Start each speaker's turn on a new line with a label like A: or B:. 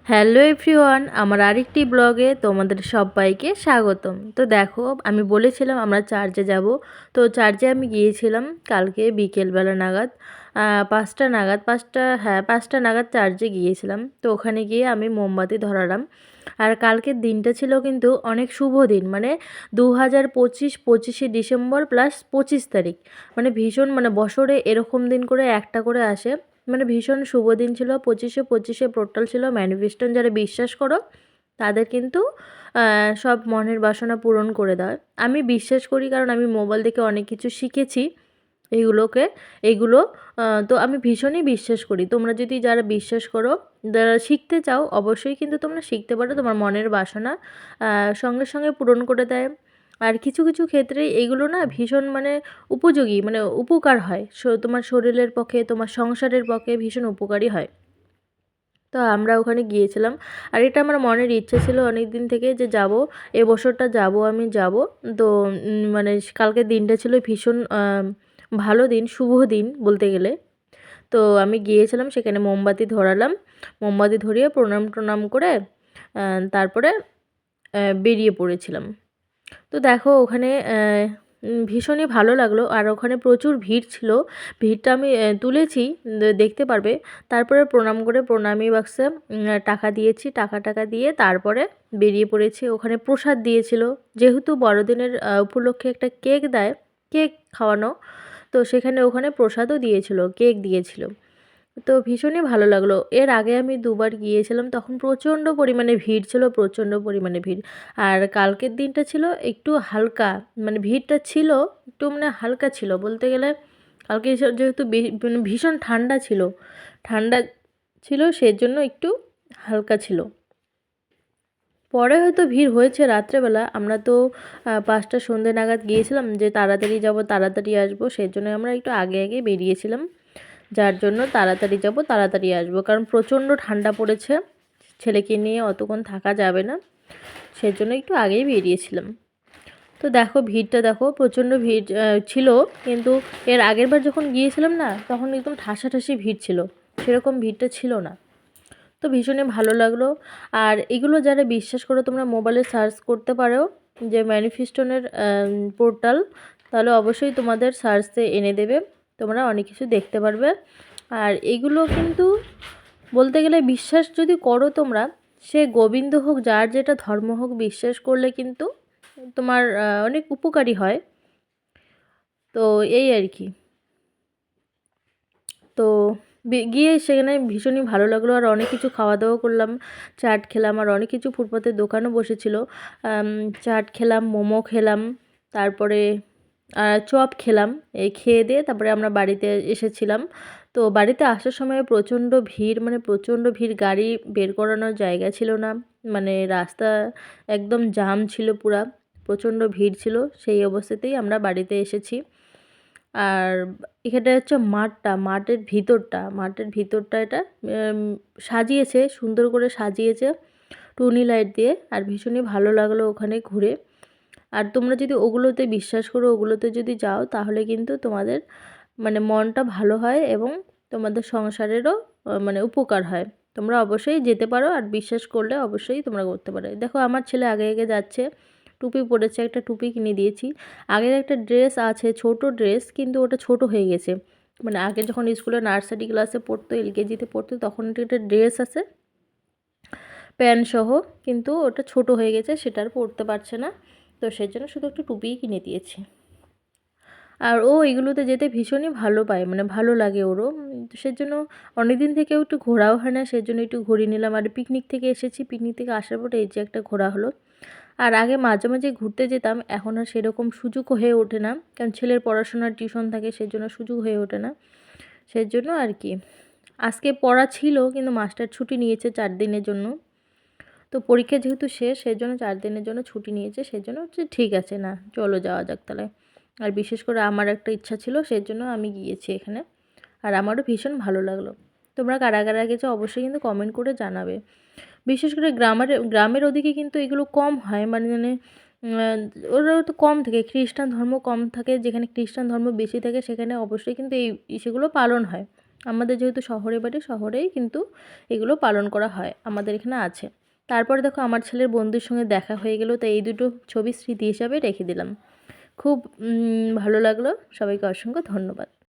A: Hello everyone, আমার আরেকটি ব্লগে তোমাদের সবাইকে স্বাগতম। তো দেখো, আমি বলেছিলাম আমরা চার্চে যাব। তো চার্চে আমি গিয়েছিলাম কালকে বিকেলবেলা নাগাদ, 5টা নাগাদ, 5টা নাগাদ চার্চে গিয়েছিলাম। তো ওখানে গিয়ে আমি মোমবাতি ধরালাম। আর কালকের দিনটা ছিল কিন্তু অনেক শুভ দিন, মানে 2025, 25শে ডিসেম্বর প্লাস 25 তারিখ, মানে ভীষণ, মানে বছরে এরকম দিন করে একটা করে আসে। মানে ভীষণ শুভ দিন ছিল। 25শে পোর্টাল ছিল ম্যানিফেস্টন, যারা বিশ্বাস করো তাদের কিন্তু সব মনের বাসনা পূরণ করে দেয়। আমি বিশ্বাস করি, কারণ আমি মোবাইল থেকে অনেক কিছু শিখেছি এইগুলোকে, এইগুলো তো আমি ভীষণই বিশ্বাস করি। তোমরা যদি যারা বিশ্বাস করো, যারা শিখতে চাও, অবশ্যই কিন্তু তোমরা শিখতে পারো। তোমার মনের বাসনা সঙ্গে সঙ্গে পূরণ করে দেয়। আর কিছু কিছু ক্ষেত্রে এগুলো না ভীষণ, মানে উপযোগী, মানে উপকার হয়, তোমার শরীরের পক্ষে, তোমার সংসারের পক্ষে ভীষণ উপকারী হয়। তো আমরা ওখানে গিয়েছিলাম। আর এটা আমার মনের ইচ্ছে ছিল অনেক দিন থেকে, যে যাব, এবছরটা যাব, আমি যাব। তো মানে কালকের দিনটা ছিল ভীষণ ভালো দিন, শুভ দিন বলতে গেলে। তো আমি গিয়েছিলাম, সেখানে মোমবাতি ধরালাম। মোমবাতি ধরিয়ে প্রণাম টনাম করে তারপরে বেরিয়ে পড়েছিলাম। তো দেখো ওখানে ভীষণই ভালো লাগলো। আর ওখানে প্রচুর ভিড় ছিল। ভিড়টা আমি তুলেছি, দেখতে পারবে। তারপরে প্রণাম করে প্রণামী বাক্সে টাকা দিয়েছি, টাকা দিয়ে তারপরে বেরিয়ে পড়েছি। ওখানে প্রসাদ দিয়েছিল, যেহেতু বড়দিনের উপলক্ষে একটা কেক দেয়, কেক খাওয়ানো, তো সেখানে ওখানে প্রসাদও দিয়েছিল, কেক দিয়েছিল। তো ভীষণই ভালো লাগলো। এর আগে আমি দুবার গিয়েছিলাম, তখন প্রচণ্ড পরিমাণে ভিড় ছিল, প্রচণ্ড পরিমাণে ভিড়। আর কালকের দিনটা ছিল একটু হালকা, মানে ভিড়টা ছিল একটু, মানে হালকা ছিল বলতে গেলে। কালকে যেহেতু মানে ভীষণ ঠান্ডা ছিল, ঠান্ডা ছিল, সেজন্য একটু হালকা ছিল। পরে হয়তো ভিড় হয়েছে রাত্রেবেলা। আমরা তো 5টা সন্ধ্যে নাগাদ গিয়েছিলাম, যে তাড়াতাড়ি যাব তাড়াতাড়ি আসবো, সেই জন্য আমরা একটু আগে আগে বেরিয়েছিলাম, যার জন্য তাড়াতাড়ি যাব তাড়াতাড়ি আসবো, কারণ প্রচণ্ড ঠান্ডা পড়েছে, ছেলেকে নিয়ে অতক্ষণ থাকা যাবে না, সেজন্য একটু আগেই বেরিয়েছিলাম। তো দেখো ভিড়টা দেখো, প্রচণ্ড ভিড় ছিল। কিন্তু এর আগের বার যখন গিয়েছিলাম না, তখন একদম ঠাসাঠাসি ভিড় ছিল, সেরকম ভিড়টা ছিল না। তো ভীষণই ভালো লাগলো। আর এগুলো যারা বিশ্বাস করো, তোমরা মোবাইলে সার্চ করতে পারো যে ম্যানিফেস্টনের পোর্টাল, তাহলে অবশ্যই তোমাদের সার্চে এনে দেবে, তোমরা অনেক কিছু দেখতে পারবে। আর এগুলো কিন্তু বলতে গেলে বিশ্বাস যদি করো তোমরা, সে গোবিন্দ হোক, যার যেটা ধর্ম হোক, বিশ্বাস করলে কিন্তু তোমার অনেক উপকারী হয়। তো এই আর কি। তো গিয়ে সেখানে ভীষণই ভালো লাগলো। আর অনেক কিছু খাওয়া দাওয়া করলাম, চাট খেলাম, আর অনেক কিছু ফুটপাতের দোকানও বসেছিল। চাট খেলাম, মোমো খেলাম, তারপরে চপ খেলাম। এই খেয়ে দিয়ে তারপরে আমরা বাড়িতে এসেছিলাম। তো বাড়িতে আসার সময় প্রচণ্ড ভিড়, মানে প্রচণ্ড ভিড়, গাড়ি বের করানোর জায়গা ছিল না, মানে রাস্তা একদম জাম ছিল পুরা, প্রচণ্ড ভিড় ছিল। সেই অবস্থাতেই আমরা বাড়িতে এসেছি। আর এখানটা হচ্ছে মাঠটা, মাঠের ভিতরটা এটা সাজিয়েছে, সুন্দর করে সাজিয়েছে টুনি লাইট দিয়ে। আর ভীষণই ভালো লাগলো ওখানে ঘুরে। আর তোমরা যদি ওগুলোতে বিশ্বাস করো, ওগুলোতে যদি যাও, তাহলে কিন্তু তোমাদের মানে মনটা ভালো হয়, এবং তোমাদের সংসারেরও মানে উপকার হয়। তোমরা অবশ্যই যেতে পারো, আর বিশ্বাস করলে অবশ্যই তোমরা করতে পারো। দেখো আমার ছেলে আগে আগে যাচ্ছে, টুপি পরেছে, একটা টুপি কিনে দিয়েছি। আগের একটা ড্রেস আছে, ছোট ড্রেস, কিন্তু ওটা ছোট হয়ে গেছে। মানে আগে যখন স্কুলে নার্সারি ক্লাসে পড়তো, এলকেজিতে পড়তো, তখন একটা ড্রেস আছে প্যান্ট সহ, কিন্তু ওটা ছোট হয়ে গেছে, সেটা আর পরতে পারছে না। তো সেজন্য শুধু একটু টুপিই কিনে দিয়েছি। আর ও এগুলোতে যেতে ভীষণই ভালো পায়, মানে ভালো লাগে ওরও। তো সেজন্য অনেক দিন থেকেও একটু ঘোরাও হয় না, সেজন্য একটু ঘুরিয়ে নিলাম। আর পিকনিক থেকে এসেছি, পিকনিক থেকে আসার পরে এই যে একটা ঘোরা হলো। আর আগে মাঝে মাঝে ঘুরতে যেতাম, এখন আর সেরকম সুযোগ হয়ে ওঠে না, কারণ ছেলের পড়াশোনার টিউশন থাকে, সেজন্য সুযোগ হয়ে ওঠে না। সেজন্য আর কি, আজকে পড়া ছিল, কিন্তু মাস্টার ছুটি নিয়েছে 4 দিনের জন্য। তো পরীক্ষা যেহেতু শেষ, সেজন্য 4 দিনের জন্য ছুটি নিয়েছে, সেজন্য হচ্ছে ঠিক আছে, না চলো যাওয়া যাক তাহলে। আর বিশেষ করে আমার একটা ইচ্ছা ছিল, সেজন্য আমি গিয়েছি এখানে। আর আমারও ভীষণ ভালো লাগলো। তোমরা কারা কারা গেছো অবশ্যই কিন্তু কমেন্ট করে জানাবে। বিশেষ করে গ্রামের ওদিকে কিন্তু এগুলো কম হয়, মানে ওরা তো কম থাকে, খ্রিস্টান ধর্ম কম থাকে, যেখানে খ্রিস্টান ধর্ম বেশি থাকে সেখানে অবশ্যই কিন্তু এই সেগুলো পালন হয়। আমাদের যেহেতু শহরে বাড়ি, শহরেই কিন্তু এগুলো পালন করা হয়, আমাদের এখানে আছে। তারপরে দেখো আমার ছেলের বন্ধুর সঙ্গে দেখা হয়ে গেল, তাই এই দুটো ছবি স্মৃতি হিসাবে রেখে দিলাম। খুব ভালো লাগলো। সবাইকে অসংখ্য ধন্যবাদ।